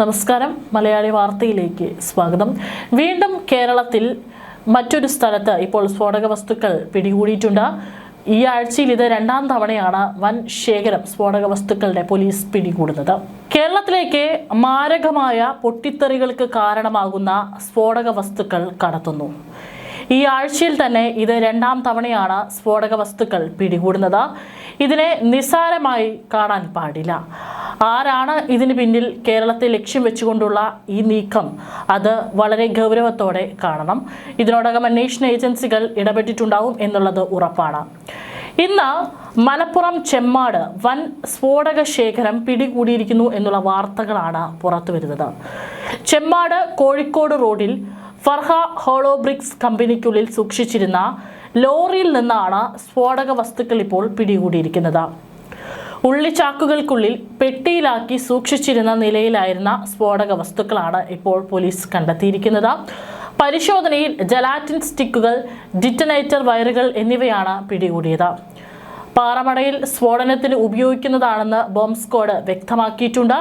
നമസ്കാരം, മലയാളി വാർത്തയിലേക്ക് സ്വാഗതം. വീണ്ടും കേരളത്തിൽ മറ്റൊരു സ്ഥലത്ത് ഇപ്പോൾ സ്ഫോടക വസ്തുക്കൾ പിടികൂടിയിട്ടുണ്ട്. ഈ ആഴ്ചയിൽ ഇത് രണ്ടാം തവണയാണ് വൻ ശേഖരം സ്ഫോടക വസ്തുക്കളുടെ പോലീസ് പിടികൂടുന്നത്. കേരളത്തിലേക്ക് മാരകമായ പൊട്ടിത്തെറികൾക്ക് കാരണമാകുന്ന സ്ഫോടക വസ്തുക്കൾ കടത്തുന്നു. ഈ ആഴ്ചയിൽ തന്നെ ഇത് രണ്ടാം തവണയാണ് സ്ഫോടക വസ്തുക്കൾ പിടികൂടുന്നത്. ഇതിനെ നിസ്സാരമായി കാണാൻ പാടില്ല. ആരാണ് ഇതിന് പിന്നിൽ കേരളത്തെ ലക്ഷ്യം വെച്ചുകൊണ്ടുള്ള ഈ നീക്കം, അത് വളരെ ഗൗരവത്തോടെ കാണണം. ഇതിനോടകം അന്വേഷണ ഏജൻസികൾ ഇടപെട്ടിട്ടുണ്ടാവും എന്നുള്ളത് ഉറപ്പാണ്. ഇന്ന് മലപ്പുറം ചെമ്മാട് വൻ സ്ഫോടക ശേഖരം പിടികൂടിയിരിക്കുന്നു എന്നുള്ള വാർത്തകളാണ് പുറത്തു വരുന്നത്. ചെമ്മാട് കോഴിക്കോട് റോഡിൽ ഫർഹ ഹോളോബ്രിക്സ് കമ്പനിക്കുള്ളിൽ സൂക്ഷിച്ചിരുന്ന ലോറിയിൽ നിന്നാണ് സ്ഫോടക വസ്തുക്കൾ ഇപ്പോൾ പിടികൂടിയിരിക്കുന്നത്. ഉള്ളിച്ചാക്കുകൾക്കുള്ളിൽ പെട്ടിയിലാക്കി സൂക്ഷിച്ചിരുന്ന നിലയിലായിരുന്ന സ്ഫോടക വസ്തുക്കളാണ് ഇപ്പോൾ പോലീസ് കണ്ടെത്തിയിരിക്കുന്നത്. പരിശോധനയിൽ ജലാറ്റിൻ സ്റ്റിക്കുകൾ, ഡിറ്റനേറ്റർ വയറുകൾ എന്നിവയാണ് പിടികൂടിയത്. പാറമടയിൽ സ്ഫോടനത്തിന് ഉപയോഗിക്കുന്നതാണെന്ന് ബോംബ് സ്ക്വാഡ് വ്യക്തമാക്കിയിട്ടുണ്ട്.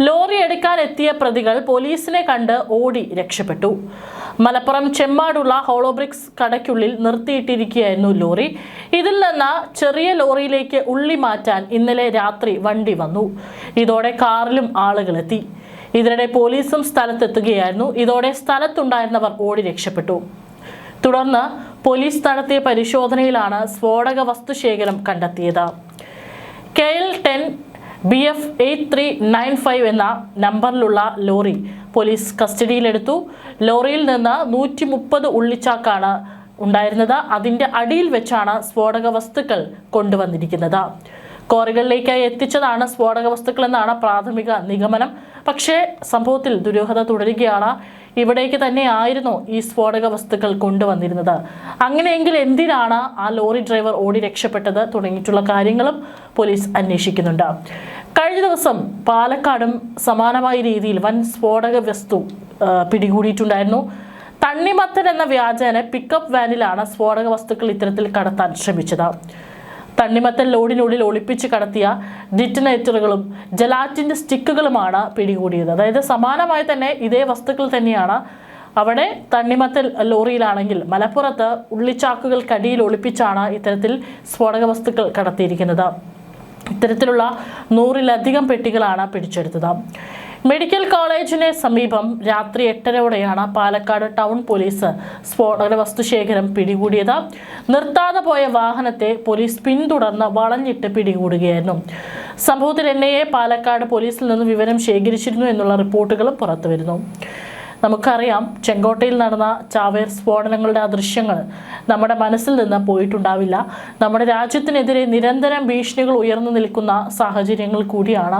ലോറി എടുക്കാൻ എത്തിയ പ്രതികൾ പോലീസിനെ കണ്ട് ഓടി രക്ഷപ്പെട്ടു. മലപ്പുറം ചെമ്മാടുള്ള ഹോളോബ്രിക്സ് കടയ്ക്കുള്ളിൽ നിർത്തിയിട്ടിരിക്കുകയായിരുന്നു ലോറി. ഇതിൽ നിന്ന് ചെറിയ ലോറിയിലേക്ക് ഉള്ളി മാറ്റാൻ ഇന്നലെ രാത്രി വണ്ടി വന്നു. ഇതോടെ കാറിലും ആളുകളെത്തി. ഇതിനിടെ പോലീസും സ്ഥലത്തെത്തുകയായിരുന്നു. ഇതോടെ സ്ഥലത്തുണ്ടായിരുന്നവർ ഓടി രക്ഷപ്പെട്ടു. തുടർന്ന് പോലീസ് നടത്തിയ പരിശോധനയിലാണ് സ്ഫോടക വസ്തുശേഖരം കണ്ടെത്തിയത്. KL10 BF 8395 എന്ന നമ്പറിലുള്ള ലോറി പോലീസ് കസ്റ്റഡിയിലെടുത്തു. ലോറിയിൽ നിന്ന് 130 ഉള്ളിച്ചാക്കാണ് ഉണ്ടായിരുന്നത്. അതിൻ്റെ അടിയിൽ വെച്ചാണ് സ്ഫോടക വസ്തുക്കൾ കൊണ്ടുവന്നിരിക്കുന്നത്. ക്വാറികളിലേക്കായി എത്തിച്ചതാണ് സ്ഫോടക വസ്തുക്കൾ എന്നാണ് പ്രാഥമിക നിഗമനം. പക്ഷേ സംഭവത്തിൽ ദുരൂഹത തുടരുകയാണ്. ഇവിടേക്ക് തന്നെ ആയിരുന്നോ ഈ സ്ഫോടക വസ്തുക്കൾ കൊണ്ടുവന്നിരുന്നത്? അങ്ങനെയെങ്കിൽ എന്തിനാണ് ആ ലോറി ഡ്രൈവർ ഓടി രക്ഷപ്പെട്ടത്? തുടങ്ങിയിട്ടുള്ള കാര്യങ്ങളും പോലീസ് അന്വേഷിക്കുന്നുണ്ട്. കഴിഞ്ഞ ദിവസം പാലക്കാടും സമാനമായ രീതിയിൽ വൻ സ്ഫോടക വസ്തു പിടികൂടിയിട്ടുണ്ടായിരുന്നു. തണ്ണിമത്തൻ എന്ന വ്യാജേന പിക്കപ്പ് വാനിലാണ് സ്ഫോടക വസ്തുക്കൾ ഇത്തരത്തിൽ കടത്താൻ ശ്രമിച്ചത്. തണ്ണിമത്തൻ ലോഡിനുള്ളിൽ ഒളിപ്പിച്ച് കടത്തിയ ഡിറ്റനേറ്ററുകളും ജലാറ്റിൻ്റെ സ്റ്റിക്കുകളുമാണ് പിടികൂടിയത്. അതായത് സമാനമായി തന്നെ ഇതേ വസ്തുക്കൾ തന്നെയാണ് അവിടെ തണ്ണിമത്തൻ ലോറിയിലാണെങ്കിൽ മലപ്പുറത്ത് ഉള്ളിച്ചാക്കുകൾക്കടിയിൽ ഒളിപ്പിച്ചാണ് ഇത്തരത്തിൽ സ്ഫോടക വസ്തുക്കൾ കടത്തിയിരിക്കുന്നത്. ഇത്തരത്തിലുള്ള 100-ലധികം പെട്ടികളാണ് പിടിച്ചെടുത്തത്. മെഡിക്കൽ കോളേജിന് സമീപം രാത്രി 8:30യോടെയാണ് പാലക്കാട് ടൗൺ പോലീസ് സ്ഫോടക വസ്തുശേഖരം പിടികൂടിയത്. നിർത്താതെ പോയ വാഹനത്തെ പോലീസ് പിന്തുടർന്ന് വളഞ്ഞിട്ട് പിടികൂടുകയായിരുന്നു. സംഭവത്തിൽ NIA പാലക്കാട് പോലീസിൽ നിന്ന് വിവരം ശേഖരിച്ചിരുന്നു എന്നുള്ള റിപ്പോർട്ടുകളും പുറത്തുവരുന്നു. നമുക്കറിയാം, ചെങ്കോട്ടയിൽ നടന്ന ചാവേർ സ്ഫോടനങ്ങളുടെ ആ ദൃശ്യങ്ങൾ നമ്മുടെ മനസ്സിൽ നിന്ന് പോയിട്ടുണ്ടാവില്ല. നമ്മുടെ രാജ്യത്തിനെതിരെ നിരന്തരം ഭീഷണികൾ ഉയർന്നു നിൽക്കുന്ന സാഹചര്യങ്ങൾ കൂടിയാണ്.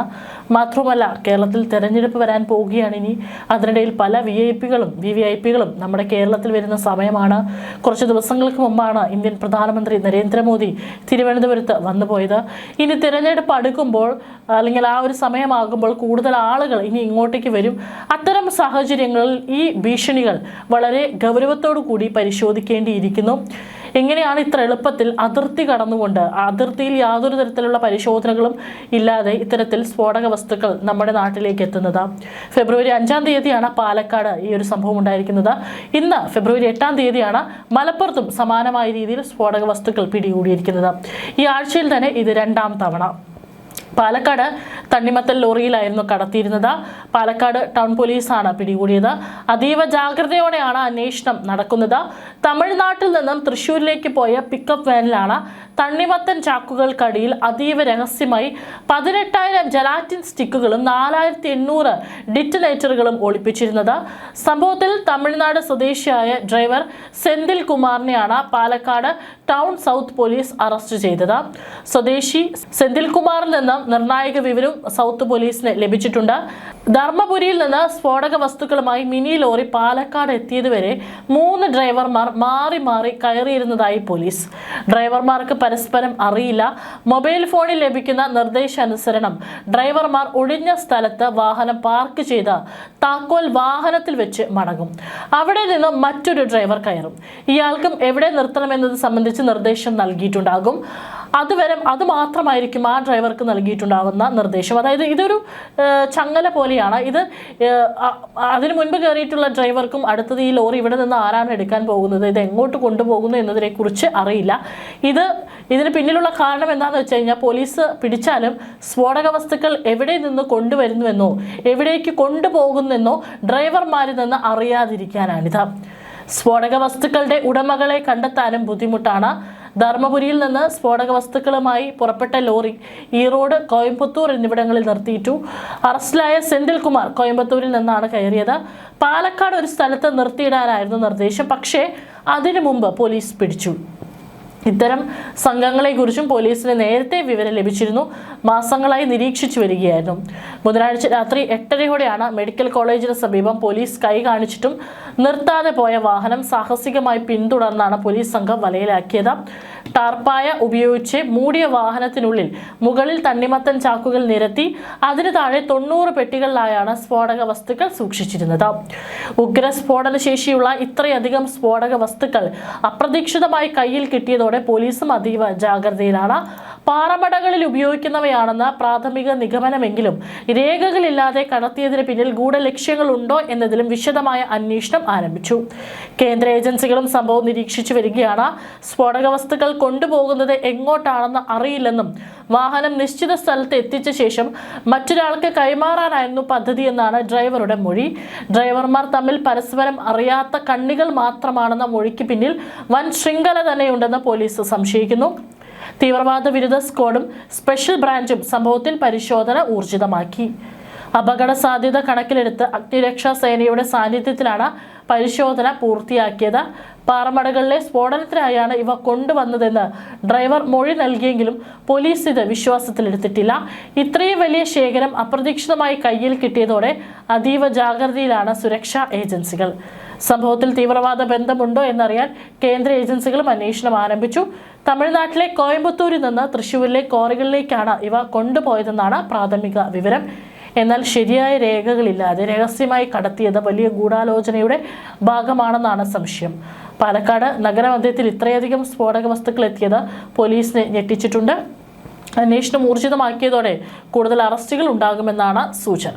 മാത്രമല്ല, കേരളത്തിൽ തെരഞ്ഞെടുപ്പ് വരാൻ പോവുകയാണ് ഇനി. അതിനിടയിൽ പല VVIPകളും നമ്മുടെ കേരളത്തിൽ വരുന്ന സമയമാണ്. കുറച്ച് ദിവസങ്ങൾക്ക് മുമ്പാണ് ഇന്ത്യൻ പ്രധാനമന്ത്രി നരേന്ദ്രമോദി തിരുവനന്തപുരത്ത് വന്നുപോയത്. ഇനി തിരഞ്ഞെടുപ്പ് അടുക്കുമ്പോൾ അല്ലെങ്കിൽ ആ ഒരു സമയമാകുമ്പോൾ കൂടുതൽ ആളുകൾ ഇനി ഇങ്ങോട്ടേക്ക് വരും. അത്തരം സാഹചര്യങ്ങളിൽ ഈ ഭീഷണികൾ വളരെ ഗൗരവത്തോടു കൂടി പരിശോധിക്കേണ്ടിയിരിക്കുന്നു. എങ്ങനെയാണ് ഇത്ര എളുപ്പത്തിൽ അതിർത്തി കടന്നുകൊണ്ട് അതിർത്തിയിൽ യാതൊരു തരത്തിലുള്ള പരിശോധനകളും ഇല്ലാതെ ഇത്തരത്തിൽ സ്ഫോടക വസ്തുക്കൾ നമ്മുടെ നാട്ടിലേക്ക് എത്തുന്നത്? ഫെബ്രുവരി 5-ാം തീയതിയാണ് പാലക്കാട് ഈ ഒരു സംഭവം ഉണ്ടായിരിക്കുന്നത്. ഇന്ന് ഫെബ്രുവരി 8-ാം തീയതിയാണ് മലപ്പുറത്തും സമാനമായ രീതിയിൽ സ്ഫോടക വസ്തുക്കൾ പിടികൂടിയിരിക്കുന്നത്. ഈ ആഴ്ചയിൽ തന്നെ ഇത് രണ്ടാം തവണ. പാലക്കാട് തണ്ണിമത്തൻ ലോറിയിലായിരുന്നു കടത്തിയിരുന്നത്. പാലക്കാട് ടൗൺ പോലീസാണ് പിടികൂടിയത്. അതീവ ജാഗ്രതയോടെയാണ് അന്വേഷണം നടക്കുന്നത്. തമിഴ്നാട്ടിൽ നിന്നും തൃശ്ശൂരിലേക്ക് പോയ പിക്കപ്പ് വാനിലാണ് തണ്ണിമത്തൻ ചാക്കുകൾക്കടിയിൽ അതീവ രഹസ്യമായി 18,000 ജലാറ്റിൻ സ്റ്റിക്കുകളും 4,800 ഡിറ്റനേറ്ററുകളും ഒളിപ്പിച്ചിരുന്നത്. സംഭവത്തിൽ തമിഴ്നാട് സ്വദേശിയായ ഡ്രൈവർ സെന്തിൽ കുമാറിനെയാണ് Palakkad town south police arrest ചെയ്തത്. സ്വദേശി സെന്തിൽ കുമാറിൽ നിന്നും നിർണായക വിവരം സൗത്ത് പോലീസിന് ലഭിച്ചിട്ടുണ്ട്. ധർമ്മപുരിയിൽ നിന്ന് സ്ഫോടക വസ്തുക്കളുമായി മിനി ലോറി പാലക്കാട് എത്തിയതുവരെ 3 ഡ്രൈവർമാർ മാറി മാറി കയറിയിരുന്നതായി പോലീസ്. ഡ്രൈവർമാർക്ക് പരസ്പരം അറിയില്ല. മൊബൈൽ ഫോണിൽ ലഭിക്കുന്ന നിർദ്ദേശാനുസരണം ഡ്രൈവർമാർ ഒഴിഞ്ഞ സ്ഥലത്ത് വാഹനം പാർക്ക് ചെയ്ത് താക്കോൽ വാഹനത്തിൽ വെച്ച് മടങ്ങും. അവിടെ നിന്ന് മറ്റൊരു ഡ്രൈവർ കയറും. ഇയാൾക്കും എവിടെ നിർത്തണമെന്നത് സംബന്ധിച്ച് നിർദ്ദേശം നൽകിയിട്ടുണ്ടാകും. അതുവരെ അത് മാത്രമായിരിക്കും ആ ഡ്രൈവർക്ക് നൽകിയിട്ടുണ്ടാകുന്ന നിർദ്ദേശം. ശേഷം, അതായത് ഇതൊരു ചങ്ങല പോലെയാണ് ഇത്. അതിനു മുൻപ് കയറിയിട്ടുള്ള ഡ്രൈവർക്കും അടുത്തത് ഈ ലോറി ഇവിടെ നിന്ന് ആരാണ് എടുക്കാൻ പോകുന്നത്, ഇത് എങ്ങോട്ട് കൊണ്ടുപോകുന്നു എന്നതിനെക്കുറിച്ച് അറിയില്ല. ഇതിന് പിന്നിലുള്ള കാരണം എന്താണെന്ന് വെച്ച് കഴിഞ്ഞാൽ പോലീസ് പിടിച്ചാലും സ്ഫോടക വസ്തുക്കൾ എവിടെ നിന്ന് കൊണ്ടുവരുന്നുവെന്നോ എവിടേക്ക് കൊണ്ടുപോകുന്നെന്നോ ഡ്രൈവർമാരിൽ നിന്ന് അറിയാതിരിക്കാനാണിത്. സ്ഫോടക വസ്തുക്കളുടെ ഉടമകളെ കണ്ടെത്താനും ബുദ്ധിമുട്ടാണ്. ധർമ്മപുരിയിൽ നിന്ന് സ്ഫോടക വസ്തുക്കളുമായി പുറപ്പെട്ട ലോറി ഈറോഡ്, കോയമ്പത്തൂർ എന്നിവിടങ്ങളിൽ നിർത്തിയിട്ടു. അറസ്റ്റിലായ സെന്തിൽകുമാർ കോയമ്പത്തൂരിൽ നിന്നാണ് കയറിയത്. പാലക്കാട് ഒരു സ്ഥലത്ത് നിർത്തിയിടാനായിരുന്നു നിർദ്ദേശം, പക്ഷേ അതിനു മുമ്പ് പോലീസ് പിടിച്ചു. ഇത്തരം സംഘങ്ങളെക്കുറിച്ചും പോലീസിന് നേരത്തെ വിവരം ലഭിച്ചിരുന്നു. മാസങ്ങളായി നിരീക്ഷിച്ചു വരികയായിരുന്നു. ബുധനാഴ്ച രാത്രി 8:30യോടെയാണ് മെഡിക്കൽ കോളേജിന് സമീപം പോലീസ് കൈ കാണിച്ചിട്ടും നിർത്താതെ പോയ വാഹനം സാഹസികമായി പിന്തുടർന്നാണ് പോലീസ് സംഘം വലയിലാക്കിയത്. ടാർപ്പായ ഉപയോഗിച്ച് മൂടിയ വാഹനത്തിനുള്ളിൽ മുകളിൽ തണ്ണിമത്തൻ ചാക്കുകൾ നിരത്തി അതിന് താഴെ 90 പെട്ടികളിലായാണ് സ്ഫോടക വസ്തുക്കൾ സൂക്ഷിച്ചിരുന്നത്. ഉഗ്ര സ്ഫോടന ശേഷിയുള്ള ഇത്രയധികം സ്ഫോടക വസ്തുക്കൾ അപ്രതീക്ഷിതമായി കയ്യിൽ കിട്ടിയതോടെ പോലീസും അതീവ ജാഗ്രതയിലാണ്. പാറമടകളിൽ ഉപയോഗിക്കുന്നവയാണെന്ന് പ്രാഥമിക നിഗമനമെങ്കിലും രേഖകളില്ലാതെ കടത്തിയതിന് പിന്നിൽ ഗൂഢലക്ഷ്യങ്ങളുണ്ടോ എന്നതിലും വിശദമായ അന്വേഷണം ആരംഭിച്ചു. കേന്ദ്ര ഏജൻസികളും സംഭവം നിരീക്ഷിച്ചു വരികയാണ്. സ്ഫോടക വസ്തുക്കൾ കൊണ്ടുപോകുന്നത് എങ്ങോട്ടാണെന്ന് അറിയില്ലെന്നും വാഹനം നിശ്ചിത സ്ഥലത്ത് എത്തിച്ച ശേഷം മറ്റൊരാൾക്ക് കൈമാറാനായിരുന്നു പദ്ധതിയെന്നാണ് ഡ്രൈവറുടെ മൊഴി. ഡ്രൈവർമാർ തമ്മിൽ പരസ്പരം അറിയാത്ത കണ്ണികൾ മാത്രമാണെന്ന മൊഴിക്ക് പിന്നിൽ വൻ ശൃംഖല തന്നെയുണ്ടെന്ന് പോലീസ് സംശയിക്കുന്നു. തീവ്രവാദ വിരുദ്ധ സ്ക്വാഡും സ്പെഷ്യൽ ബ്രാഞ്ചും സംഭവത്തിൽ പരിശോധന ഊർജിതമാക്കി. അപകട സാധ്യത കണക്കിലെടുത്ത് അഗ്നിരക്ഷാ സേനയുടെ സാന്നിധ്യത്തിലാണ് പരിശോധന പൂർത്തിയാക്കിയത്. പാറമടകളിലെ സ്ഫോടനത്തിനായാണ് ഇവ കൊണ്ടുവന്നതെന്ന് ഡ്രൈവർ മൊഴി നൽകിയെങ്കിലും പോലീസ് ഇത് വിശ്വാസത്തിലെടുത്തിട്ടില്ല. ഇത്രയും വലിയ ശേഖരം അപ്രതീക്ഷിതമായി കയ്യിൽ കിട്ടിയതോടെ അതീവ ജാഗ്രതയിലാണ് സുരക്ഷാ ഏജൻസികൾ. സംഭവത്തിൽ തീവ്രവാദ ബന്ധമുണ്ടോ എന്നറിയാൻ കേന്ദ്ര ഏജൻസികളും അന്വേഷണം ആരംഭിച്ചു. തമിഴ്നാട്ടിലെ കോയമ്പത്തൂരിൽ നിന്ന് തൃശ്ശൂരിലെ ക്വാറികളിലേക്കാണ് ഇവ കൊണ്ടുപോയതെന്നാണ് പ്രാഥമിക വിവരം. എന്നാൽ ശരിയായ രേഖകളില്ലാതെ രഹസ്യമായി കടത്തിയത് വലിയ ഗൂഢാലോചനയുടെ ഭാഗമാണെന്നാണ് സംശയം. പാലക്കാട് നഗരമധ്യത്തിൽ ഇത്രയധികം സ്ഫോടക വസ്തുക്കൾ എത്തിയത് പോലീസിനെ ഞെട്ടിച്ചിട്ടുണ്ട്. അന്വേഷണം ഊർജിതമാക്കിയതോടെ കൂടുതൽ അറസ്റ്റുകൾ ഉണ്ടാകുമെന്നാണ് സൂചന.